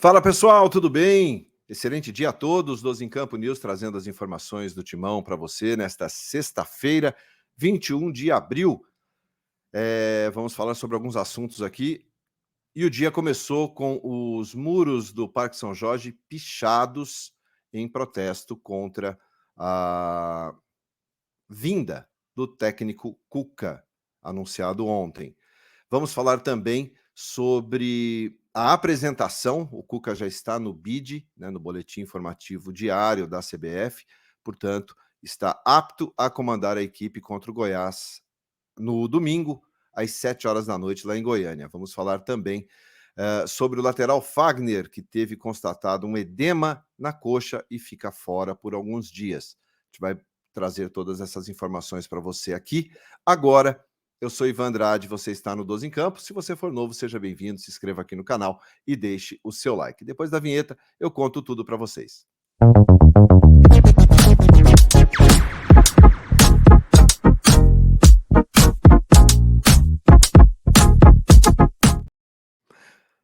Fala pessoal, tudo bem? Excelente dia a todos. 12 em Campo News trazendo as informações do Timão para você nesta sexta-feira, 21 de abril. Vamos falar sobre alguns assuntos aqui. E o dia começou com os muros do Parque São Jorge pichados em protesto contra a vinda do técnico Cuca, anunciado ontem. Vamos falar também sobre a apresentação. O Cuca já está no BID, no Boletim Informativo Diário da CBF, portanto, está apto a comandar a equipe contra o Goiás no domingo, às 7 horas da noite, lá em Goiânia. Vamos falar também sobre o lateral Fagner, que teve constatado um edema na coxa e fica fora por alguns dias. A gente vai trazer todas essas informações para você aqui. Agora, eu sou Ivan Andrade, você está no 12 em Campo. Se você for novo, seja bem-vindo, se inscreva aqui no canal e deixe o seu like. Depois da vinheta, eu conto tudo para vocês.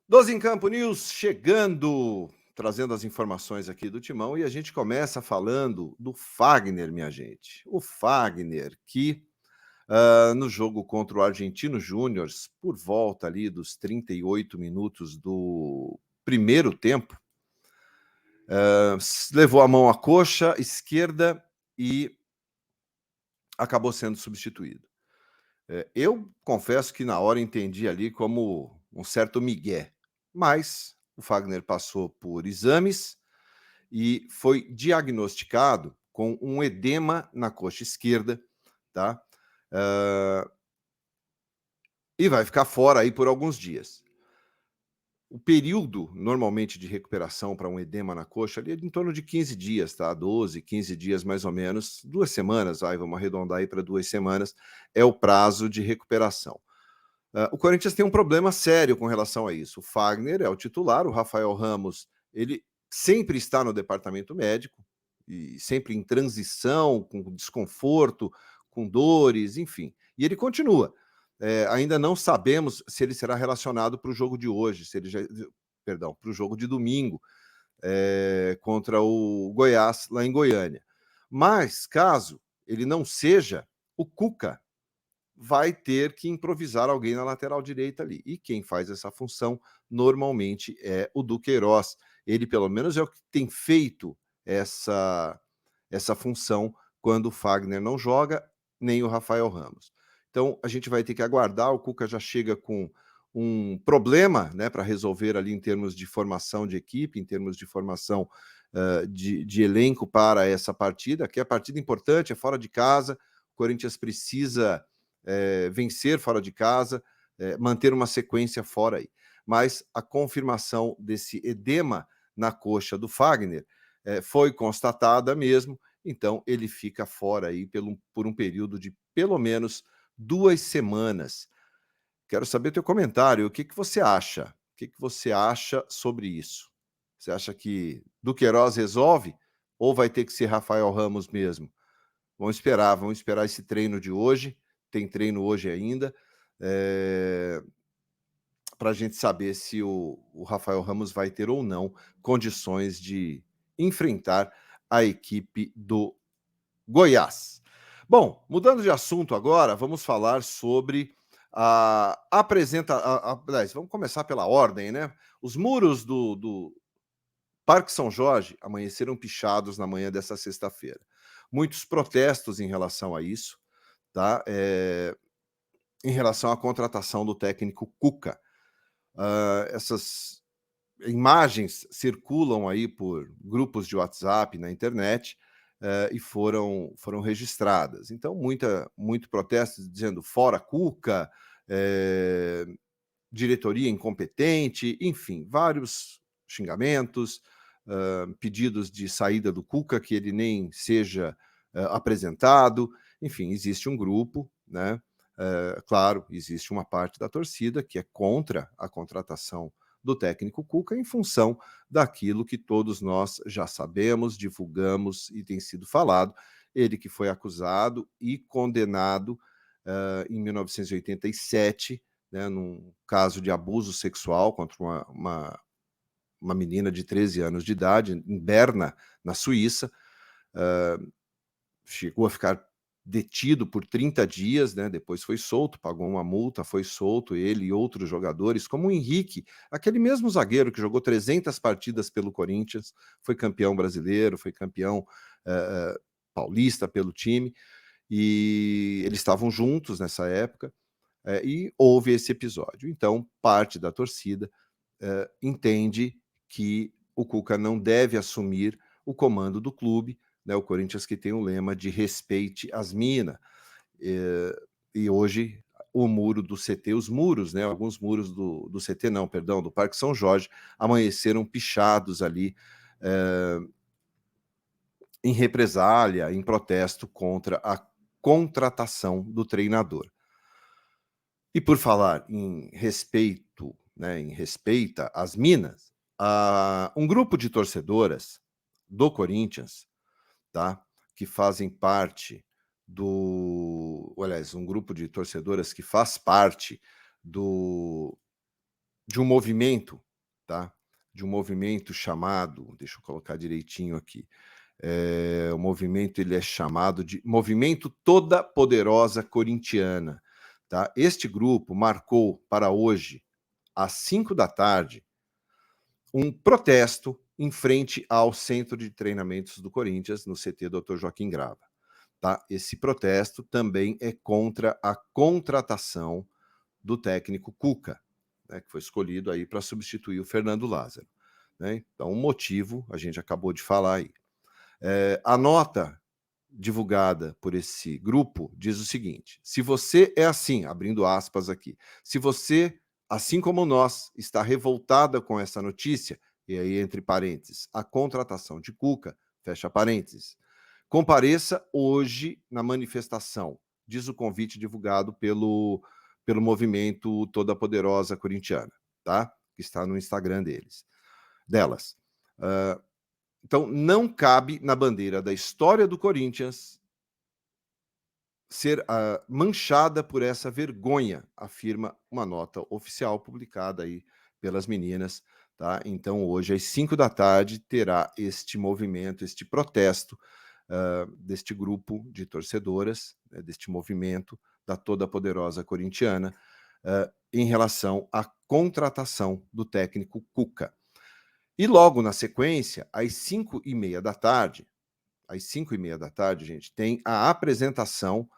Doze em Campo News chegando, trazendo as informações aqui do Timão, e a gente começa falando do Fagner, minha gente. O Fagner, que no jogo contra o Argentino Júnior, por volta ali dos 38 minutos do primeiro tempo, levou a mão à coxa esquerda e acabou sendo substituído. Eu confesso que na hora entendi ali como um certo migué, mas o Fagner passou por exames e foi diagnosticado com um edema na coxa esquerda, tá? E vai ficar fora aí por alguns dias. O período, normalmente, de recuperação para um edema na coxa ali é de em torno de 15 dias, tá? 12, 15 dias mais ou menos, 2 semanas, vamos arredondar aí para 2 semanas, é o prazo de recuperação. O Corinthians tem um problema sério com relação a isso. O Fagner é o titular, o Rafael Ramos, ele sempre está no departamento médico, e sempre em transição, com desconforto, com dores, enfim. E ele continua. Ainda não sabemos se ele será relacionado para o jogo de hoje, para o jogo de domingo, contra o Goiás, lá em Goiânia. Mas, caso ele não seja, o Cuca vai ter que improvisar alguém na lateral direita ali. E quem faz essa função normalmente é o Duqueiroz. Ele, pelo menos, é o que tem feito essa função quando o Fagner não joga, nem o Rafael Ramos. Então, a gente vai ter que aguardar. O Cuca já chega com um problema, para resolver ali em termos de formação de equipe, em termos de formação de elenco para essa partida, que é partida importante, é fora de casa. O Corinthians precisa vencer fora de casa, manter uma sequência fora aí. Mas a confirmação desse edema na coxa do Fagner foi constatada mesmo, então ele fica fora aí por um período de pelo menos 2 semanas. Quero saber teu comentário, o que você acha? O que você acha sobre isso? Você acha que Duqueiroz resolve ou vai ter que ser Rafael Ramos mesmo? Vamos esperar esse treino de hoje. Tem treino hoje ainda, para a gente saber se o Rafael Ramos vai ter ou não condições de enfrentar a equipe do Goiás. Bom, mudando de assunto agora, vamos falar sobre a apresentação. Vamos começar pela ordem, né? Os muros do Parque São Jorge amanheceram pichados na manhã dessa sexta-feira. Muitos protestos em relação a isso, tá? Em relação à contratação do técnico Cuca. Essas imagens circulam aí por grupos de WhatsApp na internet e foram registradas. Então, muito protesto dizendo fora Cuca, diretoria incompetente, enfim, vários xingamentos, pedidos de saída do Cuca, que ele nem seja apresentado. Enfim, existe um grupo, né? Claro, existe uma parte da torcida que é contra a contratação do técnico Cuca em função daquilo que todos nós já sabemos, divulgamos e tem sido falado. Ele que foi acusado e condenado em 1987, num caso de abuso sexual contra uma uma menina de 13 anos de idade, em Berna, na Suíça, chegou a ficar detido por 30 dias, né? Depois foi solto, pagou uma multa, foi solto, ele e outros jogadores, como o Henrique, aquele mesmo zagueiro que jogou 300 partidas pelo Corinthians, foi campeão brasileiro, foi campeão paulista pelo time, e eles estavam juntos nessa época, e houve esse episódio. Então, parte da torcida entende que o Cuca não deve assumir o comando do clube, né? O Corinthians que tem o lema de respeite as minas. E hoje o muro do CT, os muros, né? Alguns muros do CT, não, perdão, do Parque São Jorge, amanheceram pichados ali em represália, em protesto contra a contratação do treinador. E por falar em respeito, né, em respeita as minas, um grupo de torcedoras do Corinthians, tá, que fazem parte aliás, um grupo de torcedoras que faz parte de um movimento, tá, de um movimento chamado, deixa eu colocar direitinho aqui, o movimento ele é chamado de Movimento Toda Poderosa Corintiana. Tá? Este grupo marcou para hoje, às 5 da tarde, um protesto em frente ao Centro de Treinamentos do Corinthians, no CT Dr. Joaquim Grava. Tá? Esse protesto também é contra a contratação do técnico Cuca, né, que foi escolhido aí para substituir o Fernando Lázaro. Né? Então, o motivo a gente acabou de falar aí. A nota divulgada por esse grupo diz o seguinte: se você é assim, abrindo aspas aqui, se você, assim como nós, está revoltada com essa notícia, e aí entre parênteses, a contratação de Cuca, fecha parênteses, compareça hoje na manifestação, diz o convite divulgado pelo movimento Toda Poderosa Corintiana, tá? Que está no Instagram delas. Então, não cabe na bandeira da história do Corinthians ser manchada por essa vergonha, afirma uma nota oficial publicada aí pelas meninas. Tá? Então, hoje, às 5 da tarde, terá este movimento, este protesto deste grupo de torcedoras, né, deste movimento da Toda Poderosa Corintiana, em relação à contratação do técnico Cuca. E logo na sequência, às 5h30 da tarde, gente, tem a apresentação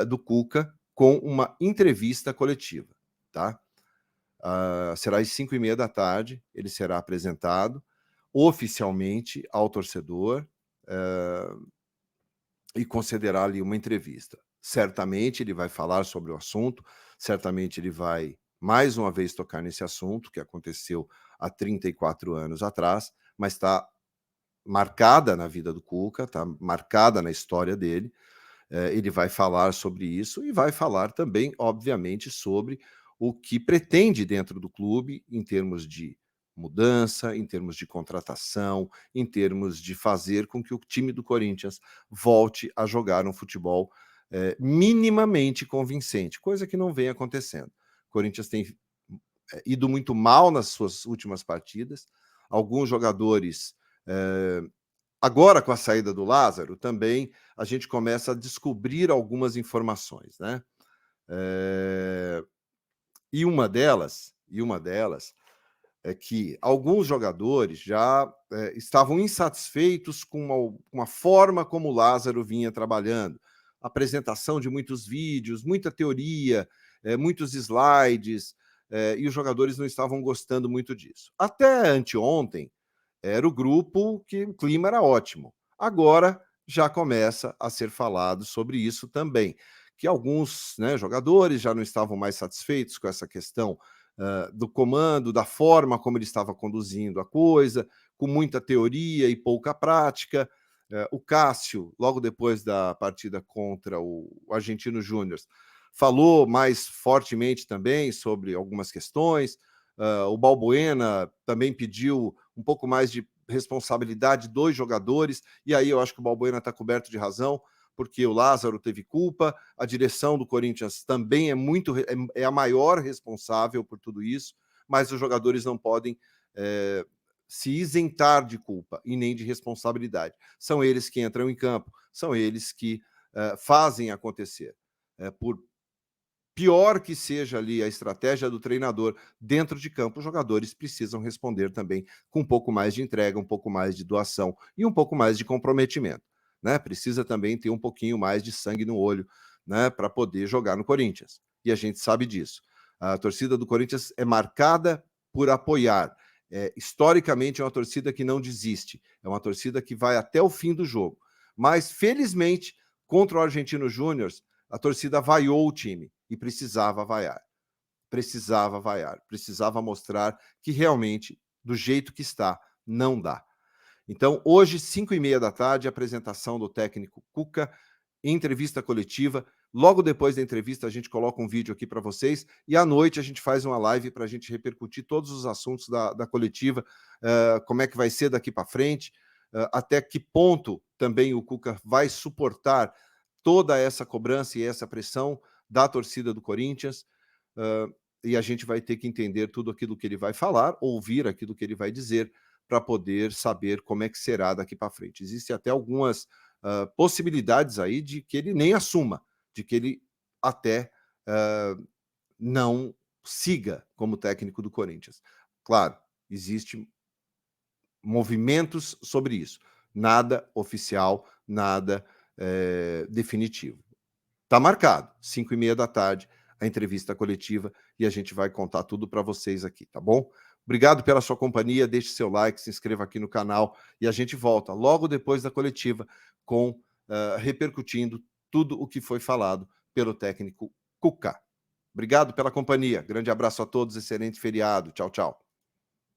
do Cuca com uma entrevista coletiva, tá? Será às 5h30 da tarde, ele será apresentado oficialmente ao torcedor e concederá ali uma entrevista. Certamente ele vai falar sobre o assunto, certamente ele vai mais uma vez tocar nesse assunto que aconteceu há 34 anos atrás, mas está marcada na vida do Cuca, está marcada na história dele. Ele vai falar sobre isso e vai falar também, obviamente, sobre o que pretende dentro do clube em termos de mudança, em termos de contratação, em termos de fazer com que o time do Corinthians volte a jogar um futebol minimamente convincente, coisa que não vem acontecendo. O Corinthians tem ido muito mal nas suas últimas partidas, alguns jogadores agora, com a saída do Lázaro, também a gente começa a descobrir algumas informações, né? E uma delas é que alguns jogadores já estavam insatisfeitos com a forma como o Lázaro vinha trabalhando. Apresentação de muitos vídeos, muita teoria, muitos slides, e os jogadores não estavam gostando muito disso. Até anteontem, era o grupo que o clima era ótimo. Agora já começa a ser falado sobre isso também, que alguns, né, jogadores já não estavam mais satisfeitos com essa questão do comando, da forma como ele estava conduzindo a coisa, com muita teoria e pouca prática. O Cássio, logo depois da partida contra o Argentino Júnior, falou mais fortemente também sobre algumas questões. O Balbuena também pediu um pouco mais de responsabilidade dos jogadores, e aí eu acho que o Balbuena está coberto de razão, porque o Lázaro teve culpa, a direção do Corinthians também é a maior responsável por tudo isso, mas os jogadores não podem se isentar de culpa e nem de responsabilidade. São eles que entram em campo, são eles que fazem acontecer. Por pior que seja ali a estratégia do treinador dentro de campo, os jogadores precisam responder também com um pouco mais de entrega, um pouco mais de doação e um pouco mais de comprometimento. Né? Precisa também ter um pouquinho mais de sangue no olho, né, para poder jogar no Corinthians. E a gente sabe disso. A torcida do Corinthians é marcada por apoiar. Historicamente, é uma torcida que não desiste. É uma torcida que vai até o fim do jogo. Mas, felizmente, contra o Argentino Júnior, a torcida vaiou o time e precisava vaiar. Precisava vaiar. Precisava mostrar que realmente, do jeito que está, não dá. Então, hoje, 5h30 da tarde, apresentação do técnico Cuca, entrevista coletiva. Logo depois da entrevista, a gente coloca um vídeo aqui para vocês e à noite a gente faz uma live para a gente repercutir todos os assuntos da coletiva, como é que vai ser daqui para frente, até que ponto também o Cuca vai suportar toda essa cobrança e essa pressão da torcida do Corinthians, e a gente vai ter que entender tudo aquilo que ele vai falar, ouvir aquilo que ele vai dizer, para poder saber como é que será daqui para frente. Existem até algumas possibilidades aí de que ele nem assuma, de que ele até não siga como técnico do Corinthians. Claro, existem movimentos sobre isso. Nada oficial, nada definitivo. Está marcado, 5h30 da tarde, a entrevista coletiva, e a gente vai contar tudo para vocês aqui, tá bom? Obrigado pela sua companhia, deixe seu like, se inscreva aqui no canal, e a gente volta logo depois da coletiva com repercutindo tudo o que foi falado pelo técnico Cuca. Obrigado pela companhia, grande abraço a todos, excelente feriado, tchau, tchau.